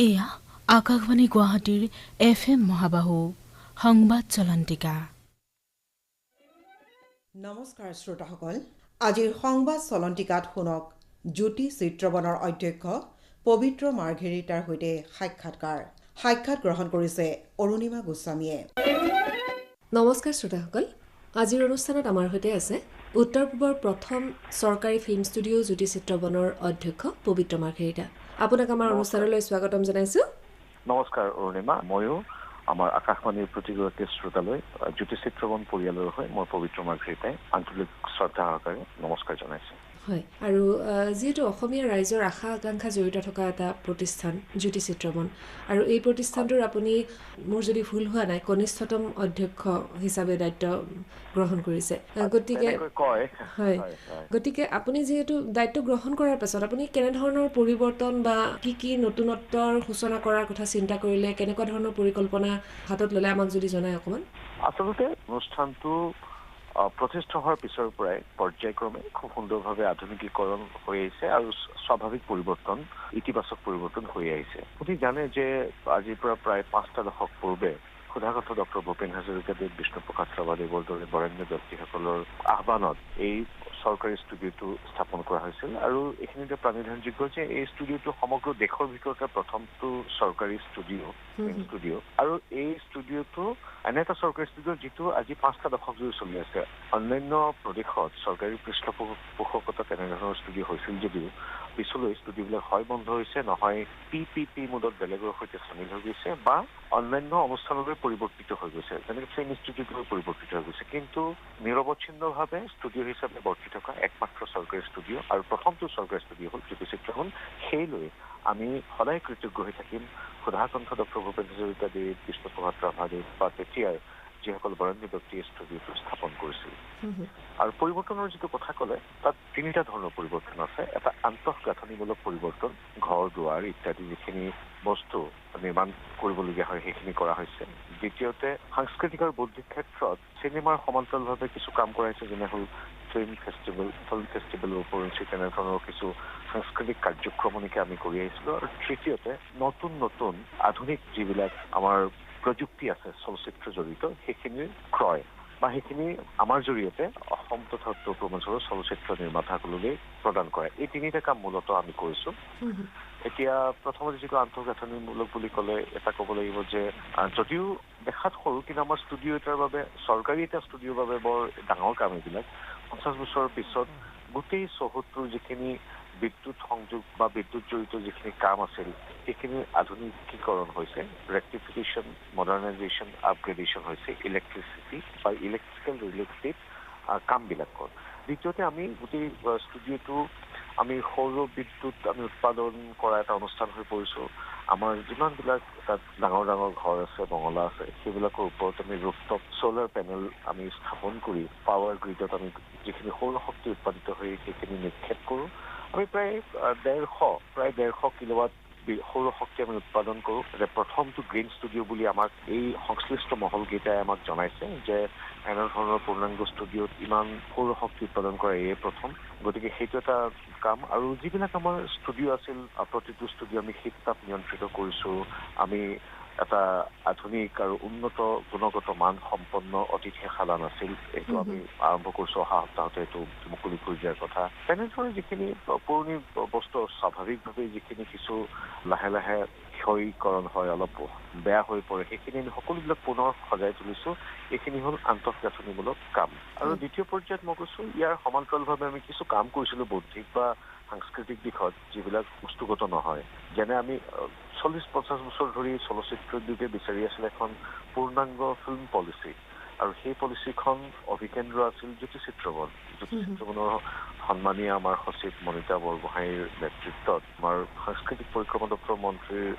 এয়া আকাশবাণী গুৱাহাটীৰ FM মহাবাহু সংবাদ চলন্তিকা। নমস্কাৰ শ্ৰোতাসকল, আজিৰ সংবাদ চলন্তিকাত শুনক জ্যোতি চিত্ৰবনৰ অধ্যক্ষ পবিত্ৰ মাৰ্ঘেৰিটাৰ সৈতে সাক্ষাৎ গ্ৰহণ কৰিছে অৰুণিমা গোস্বামীয়ে। নমস্কাৰ শ্ৰোতাসকল, আজিৰ অনুষ্ঠানত আমাৰ সৈতে আছে উত্তৰ পূবৰ প্ৰথম চৰকাৰী ফিল্ম ষ্টুডিঅ' জ্যোতি চিত্ৰবনৰ অধ্যক্ষ পবিত্ৰ মাৰ্ঘেৰিটা। আপোনাক আমাৰ অনুষ্ঠানলৈ স্বাগতম জনাইছোঁ। নমস্কাৰ অৰুণিমা, ময়ো আমাৰ আকাশবাণীৰ প্ৰতিগৰাকী শ্ৰোতালৈ জ্যোতি চিত্ৰবন পৰিয়ালৰ হৈ মই পবিত্ৰ মাৰ্ঘেৰিটাই আন্তৰিক শ্ৰদ্ধা সহকাৰে নমস্কাৰ জনাইছোঁ। হয়, আৰু যিহেতু অসমীয়া ৰাইজৰ আশা আকাংক্ষা জড়িত থকা এটা প্ৰতিষ্ঠান জ্যোতি চিত্ৰবন, আৰু এই প্ৰতিষ্ঠানটোৰ আপুনি, মোৰ যদি ভুল হোৱা নাই, কনিষ্ঠতম অধ্যক্ষ হিচাপে দায়িত্ব গ্ৰহণ কৰিছে। গতিকে আপুনি যিহেতু দায়িত্ব গ্ৰহণ কৰাৰ পাছত আপুনি কেনেধৰণৰ পৰিৱৰ্তন বা কি নতুনত্বৰ সূচনা কৰাৰ কথা চিন্তা কৰিলে, কেনেকুৱা ধৰণৰ পৰিকল্পনা হাতত ল'লে, আমাক যদি জনায় অকণমান। আচলতে অনুষ্ঠানটো প্ৰতিষ্ঠা হোৱাৰ পিছৰ পৰাই পৰ্যায়ক্ৰমে খুব সুন্দৰভাৱে আধুনিকীকৰণ হৈ আহিছে আৰু স্বাভাৱিক পৰিৱৰ্তন, ইতিবাচক পৰিৱৰ্তন হৈ আহিছে। আপুনি জানে যে আজিৰ পৰা প্ৰায় 5টা দশক পূৰ্বে সুধাকথ ডক্টৰ ভূপেন হাজৰিকাদেৱ, বিষ্ণুপ্ৰসাদ ৰাভাদেৱৰ দৰে বৰেণ্য ব্যক্তিসকলৰ আহ্বানত এই চৰকাৰী ষ্টুডিঅ'টো স্থাপন কৰা হৈছিল। আৰু এইখিনিতে প্ৰাণিধানযোগ্য যে এই ষ্টুডিঅ'টো সমগ্ৰ দেশৰ ভিতৰতে প্ৰথমটো চৰকাৰী ষ্টুডিঅ'। আৰু এই ষ্টুডিঅ'টো এনে এটা চৰকাৰী ষ্টুডিঅ' যিটো আজি 5টা দশক জুৰি চলি আছে। অন্যান্য প্ৰদেশত চৰকাৰী পৃষ্ঠপোষকতাত এনেধৰণৰ ষ্টুডিঅ' হৈছিল যদিও পিছলৈ ষ্টুডিঅ'বিলাক হয় বন্ধ হৈছে, নহয় PPP মোডত বেলেগৰ সৈতে চামিল হৈ গৈছে, বা অন্যান্য অনুষ্ঠানলৈ পৰিৱৰ্তিত হৈ গৈছে, যেনেকৈ ফিল্ম ইনষ্টিটিউটলৈ পৰিৱৰ্তিত হৈ গৈছে। কিন্তু নিৰৱচ্ছিন্নভাৱে ষ্টুডিঅ' হিচাপে বৰ্তি থকা একমাত্ৰ চৰকাৰী ষ্টুডিঅ' আৰু প্ৰথমটো চৰকাৰী ষ্টুডিঅ' হ'ল জ্যোতি চিত্ৰবন। সেইলৈ আমি সদায় কৃতজ্ঞ হৈ থাকিম সুধাকণ্ঠ ডক্টৰ ভূপেন হাজৰিকাদেৱ, বিষ্ণুপ্ৰসাদ ৰাভাদেৱ বা তেতিয়াৰ যিসকল বৰেণ্য ব্যক্তিয়ে ষ্টুডিঅ'টো স্থাপন কৰিছিল। আৰু পৰিৱৰ্তনৰ যিটো কথা ক'লে, তাত 3টা ধৰণৰ পৰিৱৰ্তন আছে। এটা আন্তঃগাঁথনিমূলক পৰিৱৰ্তন, ঘৰ দুৱাৰ ইত্যাদি যিখিনি বস্তু নিৰ্মাণ কৰিবলগীয়া হয় সেইখিনি কৰা হৈছে। দ্বিতীয়তে সাংস্কৃতিক আৰু বৌদ্ধিক ক্ষেত্ৰত চিনেমাৰ সমান্তৰালভাৱে কিছু কাম কৰা হৈছে, যেনে হ'ল ফিল্ম ফেষ্টিভেলৰ উপৰিঞ্চি তেনেধৰণৰ কিছু সাংস্কৃতিক কাৰ্যক্ৰমণিকে আমি কৰি আহিছিলোঁ। আৰু তৃতীয়তে নতুন আধুনিক যিবিলাক আমাৰ প্ৰযুক্তি আছে চলচ্চিত্ৰ জড়িত, সেইখিনিৰ ক্ৰয় বা সেইখিনি আমাৰ জৰিয়তে অসম তথা উত্তৰ পূৰ্বাঞ্চলৰ চলচ্চিত্ৰ নিৰ্মাতাসকললৈ প্ৰদান কৰে। এই 3টা কাম মূলতঃ আমি কৰিছোঁ। এতিয়া প্ৰথমতে যিটো আন্তঃগাঁথনিমূলক বুলি ক'লে, এটা ক'ব লাগিব যে যদিও দেখাত সৰু, কিন্তু আমাৰ ষ্টুডিঅ' এটাৰ বাবে, চৰকাৰী এটা ষ্টুডিঅ'ৰ বাবে বৰ ডাঙৰ কাম এইবিলাক। 50 বছৰৰ পিছত গোটেই চৌহদটোৰ যিখিনি বিদ্যুৎ সংযোগ বা বিদ্যুৎ জড়িত যিখিনি কাম আছিল সেইখিনি আধুনিকীকৰণ হৈছে, ৰেক্টিফিকেশ্যন, মডাৰ্ণাইজেশ্যন, আপগ্ৰেডেশ্যন হৈছে ইলেক্ট্ৰিচিটি বা ইলেক্ট্ৰিকেল ৰিলেটেড কামবিলাকৰ। দ্বিতীয়তে আমি গোটেই ষ্টুডিঅ'টো আমি সৌৰ বিদ্যুৎ আমি উৎপাদন কৰা এটা অনুষ্ঠান হৈ পৰিছোঁ। আমাৰ যিমানবিলাক তাত ডাঙৰ ঘৰ আছে, বঙলা আছে, সেইবিলাকৰ ওপৰত আমি ৰুফটপ চ'লাৰ পেনেল আমি স্থাপন কৰি পাৱাৰ গ্ৰিডত আমি যিখিনি সৌৰ শক্তি উৎপাদিত হৈ সেইখিনি নিক্ষেপ কৰোঁ। আমি প্ৰায় 150 কিলোৱাট সৌৰ শক্তি আমি উৎপাদন কৰোঁ। প্ৰথমটো গ্ৰীণ ষ্টুডিঅ' বুলি আমাক এই সংশ্লিষ্ট মহলকেইটাই আমাক জনাইছে যে এনেধৰণৰ পূৰ্ণাংগ ষ্টুডিঅ'ত ইমান সৌৰ শক্তি উৎপাদন কৰা এয়ে প্ৰথম। গতিকে সেইটো এটা কাম। আৰু যিবিলাক আমাৰ ষ্টুডিঅ' আছিল, প্ৰতিটো ষ্টুডিঅ' আমি শীত তাপ নিয়ন্ত্ৰিত কৰিছোঁ। আমি এটা আধুনিক আৰু উন্নত গুণগত মান সম্পন্ন অতিথিশালা নাছিল, এইটো আমি আৰম্ভ কৰিছোঁ অহা সপ্তাহতে, এইটো মুকলি কৰি দিয়াৰ কথা। তেনেধৰণে যিখিনি পুৰণি বস্তু স্বাভাৱিকভাৱে যিখিনি কিছু লাহে ক্ষয়ীকৰণ হয়, অলপ বেয়া হৈ পৰে, সেইখিনি আমি সকলোবিলাক পুনৰ সজাই তুলিছোঁ। এইখিনি হ'ল আন্তঃগাঁথনিমূলক কাম। আৰু দ্বিতীয় পৰ্যায়ত মই কৈছোঁ, ইয়াৰ সমান্তৰালভাৱে আমি কিছু কাম কৰিছিলোঁ বৌদ্ধিক বা সাংস্কৃতিক দিশত, যিবিলাক বস্তুগত নহয়। যেনে আমি 40-50 বছৰ ধৰি চলচ্চিত্ৰ উদ্যোগে বিচাৰি আছিলে এখন পূৰ্ণাংগ ফিল্ম পলিচি, আৰু সেই পলিচিখন অভিকেন্দ্ৰ আছিল জ্যোতি চিত্ৰবন। জ্যোতি চিত্ৰবনৰ সন্মানীয় আমাৰ সচিব মণিতা বৰগোহাঁইৰ নেতৃত্বত আমাৰ সাংস্কৃতিক পৰিক্ৰমা দপ্তৰ মন্ত্ৰীৰ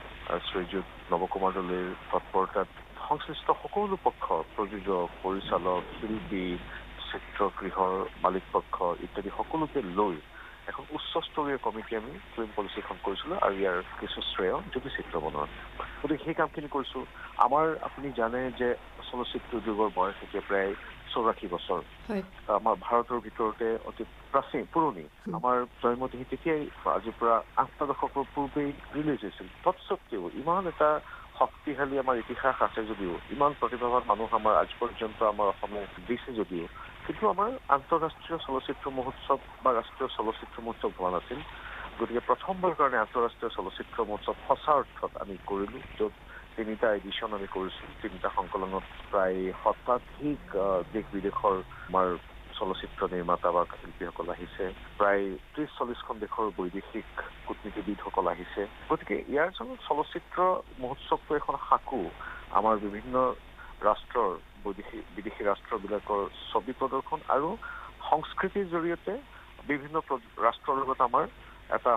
শ্ৰীযুত নৱকুমাৰ দলৈৰ তৎপৰতাত সংশ্লিষ্ট সকলো পক্ষ, প্ৰযোজক, পৰিচালক, শিল্পী, চিত্ৰগৃহৰ মালিক পক্ষ ইত্যাদি সকলোকে লৈ এখন উচ্চস্তৰীয় কমিটি আমি ফিল্ম পলিচিখন কৰিছিলোঁ, আৰু ইয়াৰ কিছু শ্ৰেয় জ্যোতি চিত্ৰবনৰ। গতিকে সেই কামখিনি কৰিছোঁ। আমাৰ আপুনি জানে যে চলচ্চিত্ৰ উদ্যোগৰ বয়স এতিয়া প্ৰায় 84 বছৰ হয় আমাৰ ভাৰতৰ ভিতৰতে অতি প্ৰাচীন পুৰণি আমাৰ জয়মতী তেতিয়াই আজিৰ পৰা 8 দশকৰ পূৰ্বেই ৰিলিজ হৈছিল তৎসত্ত্বেও ইমান এটা শক্তিশালী আমাৰ ইতিহাস আছে যদিও ইমান প্ৰতিভাৱান মানুহ আমাৰ আজ পৰ্যন্ত আমাৰ অসমে দিছে যদিও কিন্তু আমাৰ আন্তঃৰাষ্ট্ৰীয় চলচ্চিত্ৰ মহোৎসৱ বা ৰাষ্ট্ৰীয় চলচ্চিত্ৰ মহোৎসৱ হোৱা নাছিল গতিকে প্ৰথমবাৰ কাৰণে আন্তঃৰাষ্ট্ৰীয় চলচ্চিত্ৰ মহোৎসৱ সঁচা অৰ্থত আমি কৰিলোঁ য'ত 3টা এডিশ্যন আমি কৰিছোঁ 3টা সংকলনত প্ৰায় শতাধিক দেশ বিদেশৰ আমাৰ চলচ্চিত্ৰ নিৰ্মাতা বা শিল্পীসকল আহিছে প্ৰায় 30-40খন দেশৰ বৈদেশিক কূটনীতিবিদসকল আহিছে গতিকে ইয়াৰ চলচ্চিত্ৰ মহোৎসৱটো এখন সাঁকো আমাৰ বিভিন্ন ৰাষ্ট্ৰৰ বিদেশী ৰাষ্ট্ৰবিলাকৰ ছবি প্ৰদৰ্শন আৰু সংস্কৃতিৰ জৰিয়তে বিভিন্ন ৰাষ্ট্ৰৰ লগত আমাৰ এটা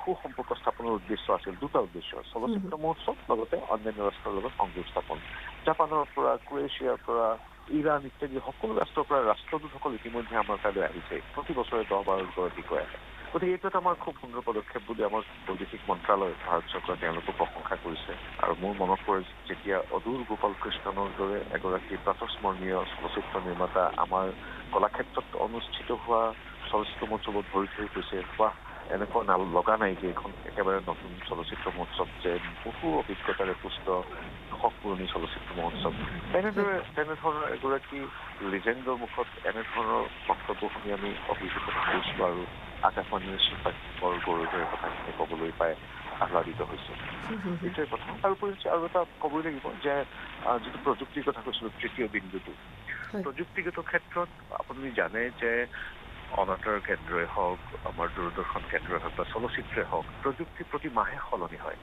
সুসম্পৰ্ক স্থাপনৰ উদ্দেশ্য আছিল 2টা উদ্দেশ্য চলচ্চিত্ৰ মহোৎসৱ লগতে অন্যান্য ৰাষ্ট্ৰৰ লগত সংযোগ স্থাপন জাপানৰ পৰা ক্ৰ'ৱেছিয়াৰ পৰা ইৰাণ ইত্যাদি সকলো ৰাষ্ট্ৰৰ পৰা ৰাষ্ট্ৰদূতসকল ইতিমধ্যে আমাৰ তালৈ আহিছে প্ৰতি বছৰে 10-12 গৰাকীকৈ আহে গতিকে এইটো এটা আমাৰ খুব সুন্দৰ পদক্ষেপ বুলি আমাৰ বৈদেশিক মন্ত্ৰালয় ভাৰত চৰকাৰে তেওঁলোকক প্ৰশংসা কৰিছে আৰু মোৰ মনত পৰে যেতিয়া অদূৰ গোপাল কৃষ্ণনৰ দৰে এগৰাকী প্ৰাতঃস্মৰণীয় চলচ্চিত্ৰ নিৰ্মাতা আমাৰ কলাক্ষেত্ৰত অনুষ্ঠিত হোৱা চলচ্চিত্ৰ মহোৎসৱত ভৰি থৈ গৈছে বা এনেকুৱা লগা নাই যে এখন একেবাৰে নতুন চলচ্চিত্ৰ মহোৎসৱ যে বহু অভিজ্ঞতাৰে পুষ্ট পুৰণি চলচ্চিত্ৰ মহোৎসৱ তেনেধৰণৰ এগৰাকী লিজেণ্ডৰ মুখত এনেধৰণৰ বক্তব্য শুনি আমি অভিভূত হৈছোঁ আৰু আকাশবাণীৰ সৌভাগ্যৰ গৌৰৱেৰে কথাখিনি ক'বলৈ পাই আহ্লাদিত হৈছে এইটোৱে কথা তাৰোপৰি আৰু এটা ক'বই লাগিব যে যিটো প্ৰযুক্তিৰ কথা কৈছিলোঁ তৃতীয় বিন্দুটো প্ৰযুক্তিগত ক্ষেত্ৰত আপুনি জানে যে অনাতাঁৰ কেন্দ্ৰই হওক আমাৰ দূৰদৰ্শন কেন্দ্ৰই হওক বা চলচ্চিত্ৰই হওক প্ৰযুক্তি প্ৰতি মাহে সলনি হয়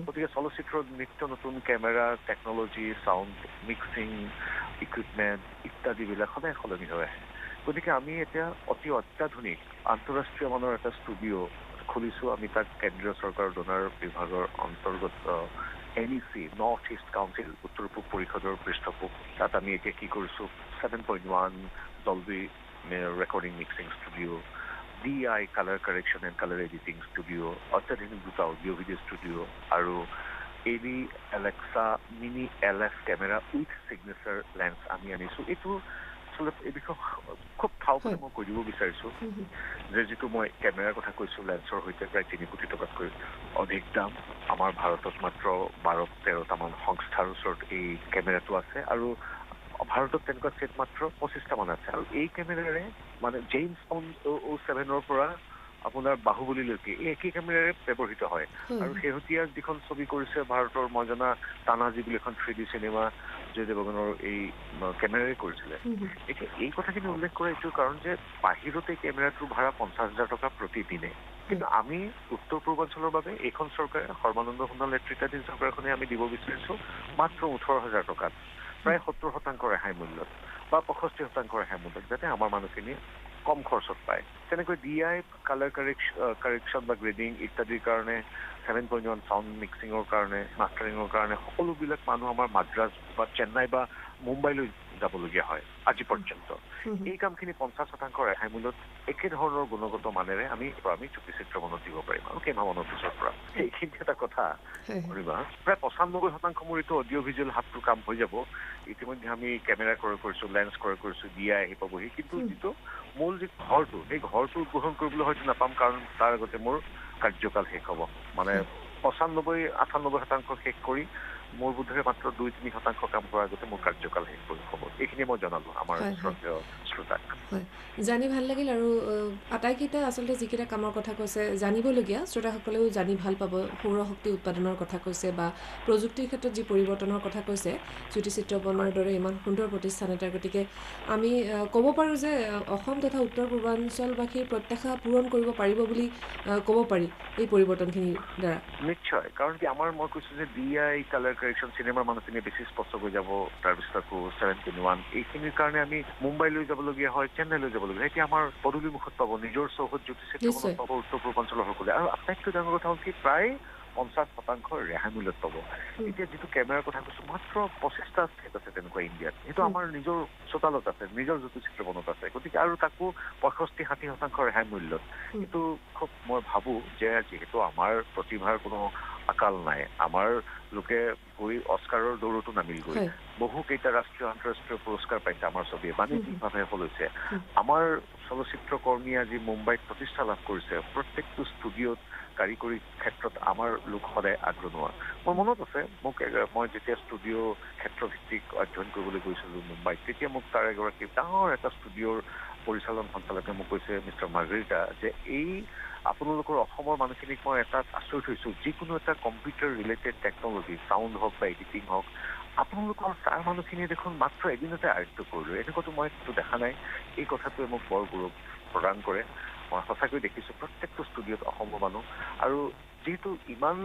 গতিকে চলচ্চিত্ৰত নিত্য নতুন camera technology sound mixing equipment ইত্যাদিবিলাক সদায় সলনি হৈ আহে গতিকে আমি এতিয়া অতি অত্যাধুনিক আন্তঃৰাষ্ট্ৰীয় মানৰ এটা ষ্টুডিঅ' খুলিছোঁ আমি তাক কেন্দ্ৰীয় চৰকাৰৰ ডোনাৰ বিভাগৰ অন্তৰ্গত NEC নৰ্থ ইষ্ট কাউন্সিল উত্তৰ পূব পৰিষদৰ পৃষ্ঠপোষ তাত আমি এতিয়া কি কৰিছোঁ 7.1 Dolby recording mixing studio' DI colour correction and colour editing studio' অত্যাধুনিক 2টা অডিঅ' ভিডিঅ' ষ্টুডিঅ' আৰু AD Alexa mini LF camera with signature lens আমি আনিছোঁ এইটো আচলতে এই বিষয়ে খুব ঠাউকৈ মই কৈ দিব বিচাৰিছোঁ যে যিটো মই কেমেৰাৰ কথা কৈছোঁ লেন্সৰ সৈতে প্ৰায় 3 কোটি টকাতকৈ অধিক দাম আমাৰ ভাৰতত মাত্ৰ 12-13টামান সংস্থাৰ ওচৰত এই কেমেৰাটো আছে আৰু ভাৰতত তেনেকুৱা ছেট মাত্ৰ 25টামান আছে আৰু এই কেমেৰাৰে মানে জেমছ বণ্ড 007ৰ পৰা আপোনাৰ বাহুবলীলৈকে এই একেই কেমেৰাৰে ব্যৱহৃত হয় আৰু শেহতীয়া যিখন ছবি কৰিছে ভাৰতৰ মই জনা তানাজী বুলি এখন 3D চিনেমা জয় দেৱগনৰ এই কেমেৰাৰে কৰিছিলে এতিয়া এই কথাখিনি উল্লেখ কৰা এইটো কাৰণ যে বাহিৰতে কেমেৰাটোৰ ভাড়া 50,000 টকা প্ৰতিদিনে কিন্তু আমি উত্তৰ পূৰ্বাঞ্চলৰ বাবে এইখন চৰকাৰে সৰ্বানন্দ সোণোৱাল নেতৃত্বাধীন চৰকাৰখনে আমি দিব বিচাৰিছোঁ মাত্ৰ 18,000 টকাত প্ৰায় 70% ৰেহাই মূল্যত বা 65% ৰেহাই মূল্যত যাতে আমাৰ মানুহখিনি কম খৰচত পায় তেনেকৈ DI কালাৰ কাৰেকশ্যন বা গ্ৰেডিং ইত্যাদিৰ কাৰণে 7.1 চাউণ্ড মিক্সিঙৰ কাৰণে মাষ্টাৰিঙৰ কাৰণে সকলোবিলাক মানুহ আমাৰ মাদ্ৰাজ বা চেন্নাই বা মুম্বাইলৈ যাবলগীয়া হয় আজি পৰ্যন্ত এই কামখিনি 50% ৰেহাই মূল্যত একেধৰণৰ গুণগত মানেৰে আমি চুটি চিত্ৰবনত দিব পাৰিম আৰু কেইমাহমানৰ পিছৰ পৰা এইখিনি এটা কথা কৰিবা প্ৰায় 95% মোৰ এইটো অডিঅ' ভিজুৱেল হাতটোৰ কাম হৈ যাব ইতিমধ্যে আমি কেমেৰা ক্ৰয় কৰিছোঁ লেন্স ক্ৰয় কৰিছোঁ DI আহি পাবহি কিন্তু যিটো মূল যি ঘৰটো সেই ঘৰটো উদ্বোধন কৰিবলৈ হয়তো নাপাম কাৰণ তাৰ আগতে মোৰ কাৰ্যকাল শেষ হ'ব মানে 95-98% শেষ কৰি মোৰ বোধেৰে মাত্ৰ 2-3% কাম কৰাৰ আগতে মোৰ কাৰ্যকাল শেষ কৰি হ'ব এইখিনি মই জনালোঁ আমাৰ শ্ৰদ্ধেয় শ্ৰোতাক হয় জানি ভাল লাগিল আৰু আটাইকেইটা আচলতে যিকেইটা কামৰ কথা কৈছে জানিবলগীয়া শ্ৰোতাসকলেও জানি ভাল পাব সৌৰশক্তি উৎপাদনৰ কথা কৈছে বা প্ৰযুক্তিৰ ক্ষেত্ৰত যি পৰিৱৰ্তনৰ কথা কৈছে জ্যোতি চিত্ৰবনৰ দৰে ইমান সুন্দৰ প্ৰতিষ্ঠান এটাৰ গতিকে আমি ক'ব পাৰোঁ যে অসম তথা উত্তৰ পূৰ্বাঞ্চলবাসীৰ প্ৰত্যাশা পূৰণ কৰিব পাৰিব বুলি ক'ব পাৰি এই পৰিৱৰ্তনখিনিৰ দ্বাৰা নিশ্চয় কাৰণ কি আমাৰ মই কৈছোঁ যে DI কালাৰ কাৰেকশ্যন চিনেমাৰ মানুহখিনি বেছি স্পষ্ট হৈ যাব তাৰপিছত আকৌ 7.1 এইখিনিৰ কাৰণে আমি মুম্বাইলৈ যাবলগীয়া হয় চেন্নাইলৈ যাবলগীয়া এতিয়া আমাৰ পদূলিমুখত পাব নিজৰ চৌহদ জ্যোতি চিত্ৰবনত পাব উত্তৰ পূৰ্বাঞ্চলৰ সকলোৱে আৰু আটাইতকৈ ডাঙৰ কথা হ'ল কি প্ৰায় 50% ৰেহাই মূল্যত পাব এতিয়া যিটো কেমেৰাৰ কথা কৈছোঁ মাত্ৰ 25টা ছেট আছে তেনেকুৱা ইণ্ডিয়াত সেইটো আমাৰ নিজৰ চোতালত আছে নিজৰ জ্যোতি চিত্ৰবনত আছে গতিকে আৰু তাকো 65-60% ৰেহাই মূল্যত কিন্তু খুব মই ভাবোঁ যে যিহেতু আমাৰ প্ৰতিভাৰ কোনো আকাল নাই আমাৰ লোকে গৈ অস্কাৰৰ দৌৰতো নামিল গৈ বহু কেইটা ৰাষ্ট্ৰীয় আন্তঃৰাষ্ট্ৰীয় পুৰস্কাৰ পাইছে আমাৰ ছবিয়ে বাণিজ্যিকভাৱে সফল হৈছে আমাৰ চলচ্চিত্ৰ কৰ্মী আজি মুম্বাইত প্ৰতিষ্ঠা লাভ কৰিছে প্ৰত্যেকটো ষ্টুডিঅ'ত কাৰিকৰী ক্ষেত্ৰত আমাৰ লোক সদায় আগৰণুৱা মোৰ মনত আছে মোক মই যেতিয়া ষ্টুডিঅ' ক্ষেত্ৰভিত্তিক অধ্যয়ন কৰিবলৈ গৈছিলোঁ মুম্বাইত তেতিয়া মোক তাৰ এগৰাকী ডাঙৰ এটা ষ্টুডিঅ'ৰ পৰিচালন সঞ্চালকে মোক কৈছে মিষ্টাৰ মাৰ্গাৰিটা যে এই আপোনালোকৰ অসমৰ মানুহখিনিক মই এটা আচৰিত হৈছোঁ যিকোনো এটা কম্পিউটাৰ ৰিলেটেড টেকনলজি চাউণ্ড হওক বা এডিটিং হওক আপোনালোকৰ তাৰ মানুহখিনিয়ে দেখোন মাত্ৰ এদিনতে আয়ত্ব কৰিলোঁ এনেকুৱাতো মই দেখা নাই এই কথাটোৱে মোক বৰ গৌৰৱ প্ৰদান কৰে মই সঁচাকৈ দেখিছোঁ প্ৰত্যেকটো ষ্টুডিঅ'ত অসমৰ মানুহ আৰু যিহেতু ইমান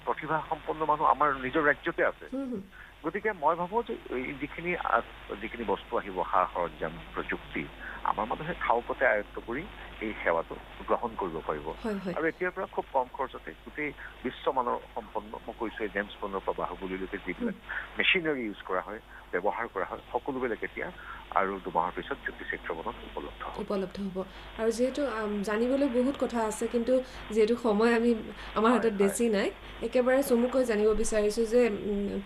প্ৰতিভা সম্পন্ন মানুহ আমাৰ নিজৰ ৰাজ্যতে আছে গতিকে মই ভাবোঁ যে যিখিনি বস্তু আহিব সা সৰঞ্জাম প্ৰযুক্তি আমাৰ মানুহে খাওঁপতে আয়ত্ব কৰি এই সেৱাটো গ্ৰহণ কৰিব পাৰিব আৰু এতিয়াৰ পৰা খুব কম খৰচতে গোটেই বিশ্বমানৰ সম্পন্ন মই কৈছোঁ জেমছ বণ্ডৰ পৰা বাহুবলীলৈকে যিবিলাক মেচিনাৰী ইউজ কৰা হয় ব্যৱহাৰ কৰা হয় সকলোবিলাক এতিয়া আৰু 2 মাহৰ পিছত জ্যোতি চিত্ৰবনত উপলব্ধ হ'ব আৰু যিহেতু জানিবলৈ বহুত কথা আছে কিন্তু যিহেতু সময় আমাৰ হাতত বেছি নাই একেবাৰে চমুকৈ জানিব বিচাৰিছোঁ যে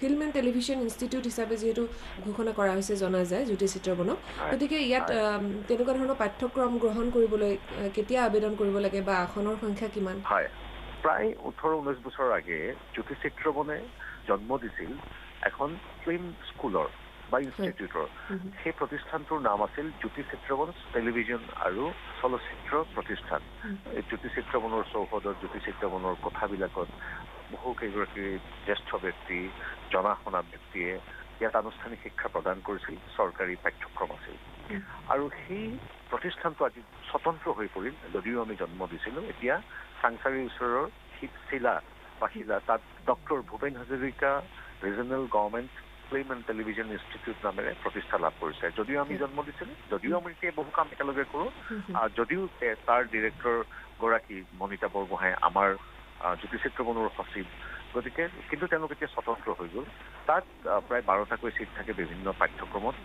ফিল্ম এণ্ড টেলিভিছন ইনষ্টিটিউট হিচাপে যিহেতু ঘোষণা কৰা হৈছে জনা যায় জ্যোতি চিত্ৰবনক গতিকে ইয়াত তেনেকুৱা ধৰণৰ পাঠ্যক্ৰম গ্ৰহণ কৰিবলৈ কেতিয়া আবেদন কৰিব লাগে বা আসনৰ সংখ্যা কিমান হয় প্ৰায় 18-19 বছৰ আগে জ্যোতি চিত্ৰবনে জন্ম দিছিল এখন ফিল্ম স্কুলৰ বা ইনষ্টিটিউটৰ সেই প্ৰতিষ্ঠানটোৰ নাম আছিল জ্যোতি চিত্ৰবন টেলিভিছন আৰু চলচ্চিত্ৰ প্ৰতিষ্ঠান এই জ্যোতি চিত্ৰবনৰ চৌহদত জ্যোতি চিত্ৰবনৰ কথাবিলাকত বহু কেইগৰাকী জ্যেষ্ঠ ব্যক্তি জনা শুনা ব্যক্তিয়ে ইয়াত আনুষ্ঠানিক শিক্ষা প্ৰদান কৰিছিল চৰকাৰী পাঠ্যক্ৰম আছিল আৰু সেই প্ৰতিষ্ঠানটো আজি স্বতন্ত্ৰ হৈ পৰিল যদিও আমি জন্ম দিছিলোঁ এতিয়া চাংচাৰীৰ ওচৰৰ শিলা তাত doctor Bhupen Hazarika regional government film and television institute নামেৰে প্ৰতিষ্ঠা লাভ কৰিছে যদিও আমি জন্ম দিছিলোঁ যদিও আমি এতিয়া বহু কাম একেলগে কৰোঁ যদিও তাৰ ডিৰেক্টৰ গৰাকী মনিতা বৰগোহাঁই আমাৰ জ্যোতি চিত্ৰবনৰ সচিব গতিকে কিন্তু তেওঁলোক এতিয়া স্বতন্ত্ৰ হৈ গ'ল তাত প্ৰায় 12টাকৈ চিট থাকে বিভিন্ন পাঠ্যক্ৰমত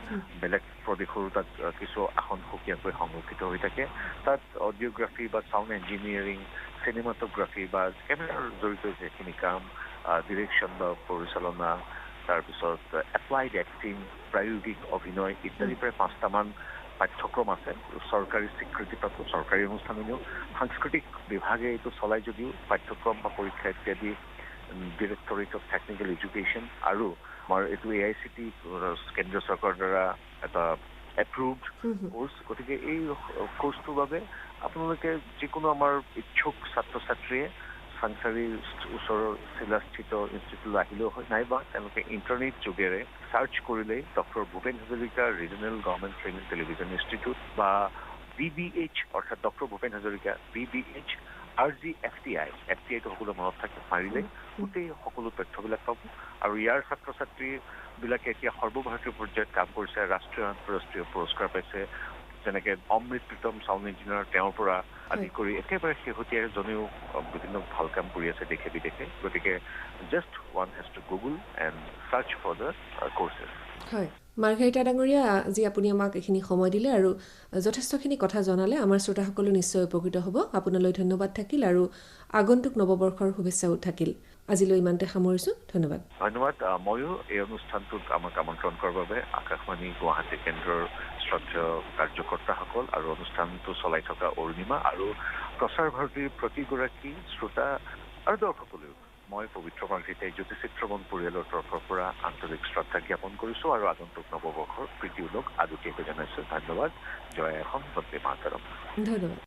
বেলেগ প্ৰদেশৰো তাত কিছু আসন সুকীয়াকৈ সংৰক্ষিত হৈ থাকে তাত অডিঅ'গ্ৰাফী বা চাউণ্ড ইঞ্জিনিয়াৰিং চিনেমাটোগ্ৰাফী বা কেমেৰাৰ জড়িত যিখিনি কাম ডিৰেকশ্যন বা পৰিচালনা তাৰপিছত এপ্লাইড এক্টিং প্ৰায়োগিক অভিনয় ইত্যাদি প্ৰায় 5টামান পাঠ্যক্ৰম আছে চৰকাৰী স্বীকৃতিপ্ৰাপ্ত চৰকাৰী অনুষ্ঠানসমূহ সাংস্কৃতিক বিভাগে এইটো চলাই যদিও পাঠ্যক্ৰম বা পৰীক্ষা ইত্যাদি ডিৰেক্টৰেট অফ টেকনিকেল এডুকেশ্যন আৰু আমাৰ এইটো AICT কেন্দ্ৰীয় চৰকাৰৰ দ্বাৰা এটা এপ্ৰুভড কোৰ্চ গতিকে এই কোৰ্চটোৰ বাবে আপোনালোকে যিকোনো আমাৰ ইচ্ছুক ছাত্ৰ ছাত্ৰীয়ে চাংচাৰীৰ ওচৰৰ চিলাস্থিত ইনষ্টিটিউটলৈ আহিলেও হয় নাইবা তেওঁলোকে ইণ্টাৰনেট যোগেৰে চাৰ্চ কৰিলেই doctor Bhupen Hazarika regional government film and television institute বা BBH অৰ্থাৎ doctor Bhupen Hazarika BBH RGFTI FTIটো সকলো মনত থাকে মাৰিলে গোটেই সকলো তথ্যবিলাক পাব আৰু ইয়াৰ ছাত্ৰ ছাত্ৰীবিলাকে এতিয়া সৰ্বভাৰতীয় পৰ্যায়ত কাম কৰিছে ৰাষ্ট্ৰীয় আন্তঃৰাষ্ট্ৰীয় পুৰস্কাৰ পাইছে যেনেকে অমৃত প্ৰীতম চাউণ্ড ইঞ্জিনিয়াৰ তেওঁৰ পৰা আদি কৰি একেবাৰে শেহতীয়াজনেও বিভিন্ন ভাল কাম কৰি আছে দেশে বিদেশে গতিকে just one has to Google and search for the courses হয় মাৰ্গাৰিটা ডাঙৰীয়া আজি আপুনি আমাক এইখিনি সময় দিলে আৰু যথেষ্টখিনি কথা জনালে আমাৰ শ্ৰোতাসকলো নিশ্চয় উপকৃত হ'ব আপোনালৈ ধন্যবাদ থাকিল আৰু আগন্তুক নৱবৰ্ষৰ শুভেচ্ছাও থাকিল আজিলৈ ইমানতে সামৰিছোঁ ধন্যবাদ ময়ো এই অনুষ্ঠানটোত আমাক আমন্ত্ৰণ কৰাৰ বাবে আকাশবাণী গুৱাহাটী কেন্দ্ৰৰ শ্ৰদ্ধেয় কাৰ্যকৰ্তাসকল আৰু অনুষ্ঠানটো চলাই থকা অৰুণিমা আৰু প্ৰচাৰ ভাৰতীৰ প্ৰতিগৰাকী শ্ৰোতা আৰু দৰ্শকলৈও মই পবিত্ৰ মাৰ্ঘেৰিটাই জ্যোতি চিত্ৰবন পৰিয়ালৰ তৰফৰ পৰা আন্তৰিক শ্ৰদ্ধা জ্ঞাপন কৰিছোঁ আৰু আগন্তুক নৱবৰ্ষৰ প্ৰীতি উল্লেখ আগতীয়াকৈ জনাইছোঁ ধন্যবাদ জয় এখন বন্দে মাতৰম ধন্যবাদ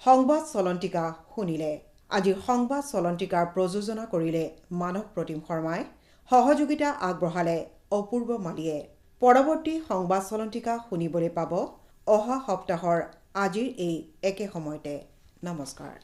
সংবাদ চলন্তিকা শুনিলে আজিৰ সংবাদ চলন্তিকাৰ প্ৰযোজনা কৰিলে মানৱ প্ৰতিম শৰ্মাই সহযোগিতা আগবঢ়ালে অপূৰ্ব মালিয়ে পৰৱৰ্তী সংবাদ চলন্তিকা শুনিবলৈ পাব অহা সপ্তাহৰ আজিৰ এই একে সময়তে নমস্কাৰ